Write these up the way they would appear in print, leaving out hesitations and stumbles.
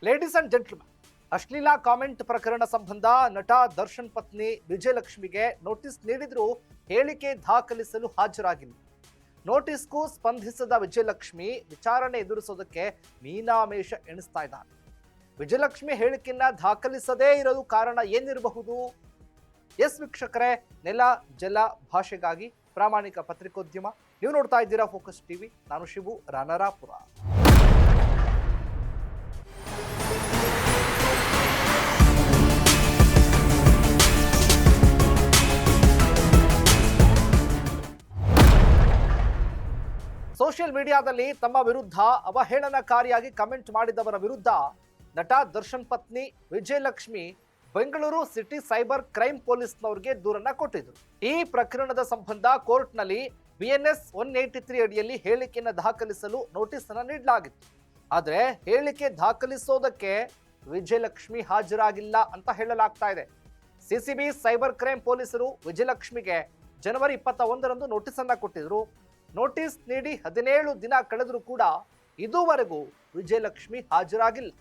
Ladies and gentleman, ಅಶ್ಲೀಲ comment ಪ್ರಕರಣ ಸಂಬಂಧ ನಟ ದರ್ಶನ್ ಪತ್ನಿ ವಿಜಯಲಕ್ಷ್ಮಿಗೆ ನೋಟಿಸ್ ನೀಡಿದ್ರು ಹೇಳಿಕೆ ದಾಖಲಿಸಲು ಹಾಜರಾಗಿಲ್ಲ. ನೋಟಿಸ್ಗೂ ಸ್ಪಂದಿಸದ ವಿಜಯಲಕ್ಷ್ಮಿ ವಿಚಾರಣೆ ಎದುರಿಸೋದಕ್ಕೆ ಮೀನಾಮೇಷ ಎಣಿಸ್ತಾ ಇದ್ದಾರೆ. ವಿಜಯಲಕ್ಷ್ಮಿ ಹೇಳಿಕೆಯನ್ನ ದಾಖಲಿಸದೇ ಇರಲು ಕಾರಣ ಏನಿರಬಹುದು? ಎಸ್ ವೀಕ್ಷಕರೇ, ನೆಲ ಜಲ ಭಾಷೆಗಾಗಿ ಪ್ರಾಮಾಣಿಕ ಪತ್ರಿಕೋದ್ಯಮ. ನೀವು ನೋಡ್ತಾ ಇದ್ದೀರಾ ಫೋಕಸ್ ಟಿವಿ. ನಾನು ಶಿವು ರಾನರಾಪುರ. ಸೋಷಿಯಲ್ ಮೀಡಿಯಾದಲ್ಲಿ ತಮ್ಮ ವಿರುದ್ಧ ಅವಹೇಳನಕಾರಿಯಾಗಿ ಕಮೆಂಟ್ ಮಾಡಿದವರ ವಿರುದ್ಧ ನಟ ದರ್ಶನ್ ಪತ್ನಿ Vijayalakshmi Bengaluru city cyber crime ಪೊಲೀಸ್ನವರಿಗೆ ದೂರನ್ನ ಕೊಟ್ಟಿದ್ರು. ಈ ಪ್ರಕರಣದ ಸಂಬಂಧ ಕೋರ್ಟ್ನಲ್ಲಿ BNS 183 ಅಡಿಯಲ್ಲಿ ಹೇಳಿಕೆಯನ್ನು ದಾಖಲಿಸಲು ನೋಟಿಸ್ ಅನ್ನು ನೀಡಲಾಗಿತ್ತು. ಆದರೆ ಹೇಳಿಕೆ ದಾಖಲಿಸೋದಕ್ಕೆ ವಿಜಯಲಕ್ಷ್ಮಿ ಹಾಜರಾಗಿಲ್ಲ ಅಂತ ಹೇಳಲಾಗ್ತಾ ಇದೆ. CCB ಸೈಬರ್ ಕ್ರೈಮ್ ಪೊಲೀಸರು ವಿಜಯಲಕ್ಷ್ಮಿಗೆ ಜನವರಿ 21ರಂದು ನೋಟಿಸ್ ಅನ್ನ ಕೊಟ್ಟಿದ್ರು. ನೋಟಿಸ್ ನೀಡಿ 17 ದಿನ ಕಳೆದರೂ ಕೂಡ ಇದುವರೆಗೂ ವಿಜಯಲಕ್ಷ್ಮಿ ಹಾಜರಾಗಿಲ್ಲ.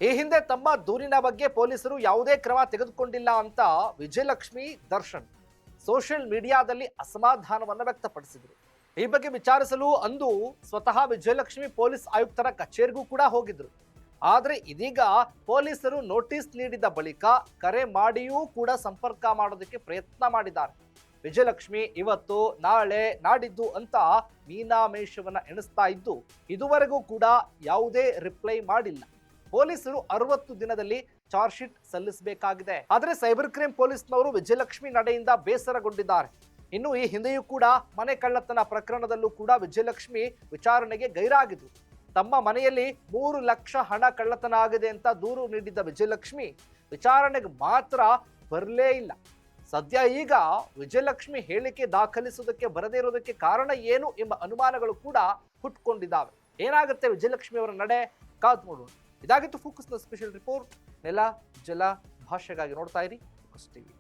ಈ ಹಿಂದೆ ತಮ್ಮ ದೂರಿನ ಬಗ್ಗೆ ಪೊಲೀಸರು ಯಾವುದೇ ಕ್ರಮ ತೆಗೆದುಕೊಂಡಿಲ್ಲ ಅಂತ ವಿಜಯಲಕ್ಷ್ಮಿ ದರ್ಶನ್ ಸೋಷಿಯಲ್ ಮೀಡಿಯಾದಲ್ಲಿ ಅಸಮಾಧಾನವನ್ನು ವ್ಯಕ್ತಪಡಿಸಿದರು. ಈ ಬಗ್ಗೆ ವಿಚಾರಿಸಲು ಅಂದು ಸ್ವತಃ ವಿಜಯಲಕ್ಷ್ಮಿ ಪೊಲೀಸ್ ಆಯುಕ್ತರ ಕಚೇರಿಗೂ ಕೂಡ ಹೋಗಿದ್ರು. ಆದರೆ ಇದೀಗ ಪೊಲೀಸರು ನೋಟಿಸ್ ನೀಡಿದ ಬಳಿಕ ಕರೆ ಮಾಡಿಯೂ ಕೂಡ ಸಂಪರ್ಕ ಮಾಡೋದಕ್ಕೆ ಪ್ರಯತ್ನ ಮಾಡಿದ್ದಾರೆ. ವಿಜಯಲಕ್ಷ್ಮಿ ಇವತ್ತು ನಾಳೆ ನಾಡಿದ್ದು ಅಂತ ಮೀನಾಮೇಷವನ್ನ ಎಣಿಸ್ತಾ ಇದ್ದು ಇದುವರೆಗೂ ಕೂಡ ಯಾವುದೇ ರಿಪ್ಲೈ ಮಾಡಿಲ್ಲ. ಪೊಲೀಸರು 60 ದಿನದಲ್ಲಿ ಚಾರ್ಜ್ ಶೀಟ್ ಸಲ್ಲಿಸಬೇಕಾಗಿದೆ. ಆದರೆ ಸೈಬರ್ ಕ್ರೈಮ್ ಪೊಲೀಸ್ನವರು ವಿಜಯಲಕ್ಷ್ಮಿ ನಡೆಯಿಂದ ಬೇಸರಗೊಂಡಿದ್ದಾರೆ. ಇನ್ನು ಈ ಹಿಂದೆಯೂ ಕೂಡ ಮನೆ ಕಳ್ಳತನ ಪ್ರಕರಣದಲ್ಲೂ ಕೂಡ ವಿಜಯಲಕ್ಷ್ಮಿ ವಿಚಾರಣೆಗೆ ಗೈರಾಗಿದ್ರು. ತಮ್ಮ ಮನೆಯಲ್ಲಿ 3 ಲಕ್ಷ ಹಣ ಕಳ್ಳತನ ಆಗಿದೆ ಅಂತ ದೂರು ನೀಡಿದ್ದ ವಿಜಯಲಕ್ಷ್ಮಿ ವಿಚಾರಣೆಗೆ ಮಾತ್ರ ಬರಲೇ ಇಲ್ಲ. ಸದ್ಯ ಈಗ ವಿಜಯಲಕ್ಷ್ಮಿ ಹೇಳಿಕೆ ದಾಖಲಿಸುವುದಕ್ಕೆ ಬರದೇ ಇರೋದಕ್ಕೆ ಕಾರಣ ಏನು ಎಂಬ ಅನುಮಾನಗಳು ಕೂಡ ಹುಟ್ಕೊಂಡಿದ್ದಾವೆ. ಏನಾಗುತ್ತೆ ವಿಜಯಲಕ್ಷ್ಮಿ ಅವರ ನಡೆ, ಕಾದು ನೋಡೋಣ. ಇದಾಗಿತ್ತು ಫೋಕಸ್ನ ಸ್ಪೆಷಲ್ ರಿಪೋರ್ಟ್. ನೆಲ ಜಲ ಭಾಷೆಗಾಗಿ ನೋಡ್ತಾ ಇರಿ ಫೋಕಸ್ ಟಿವಿ.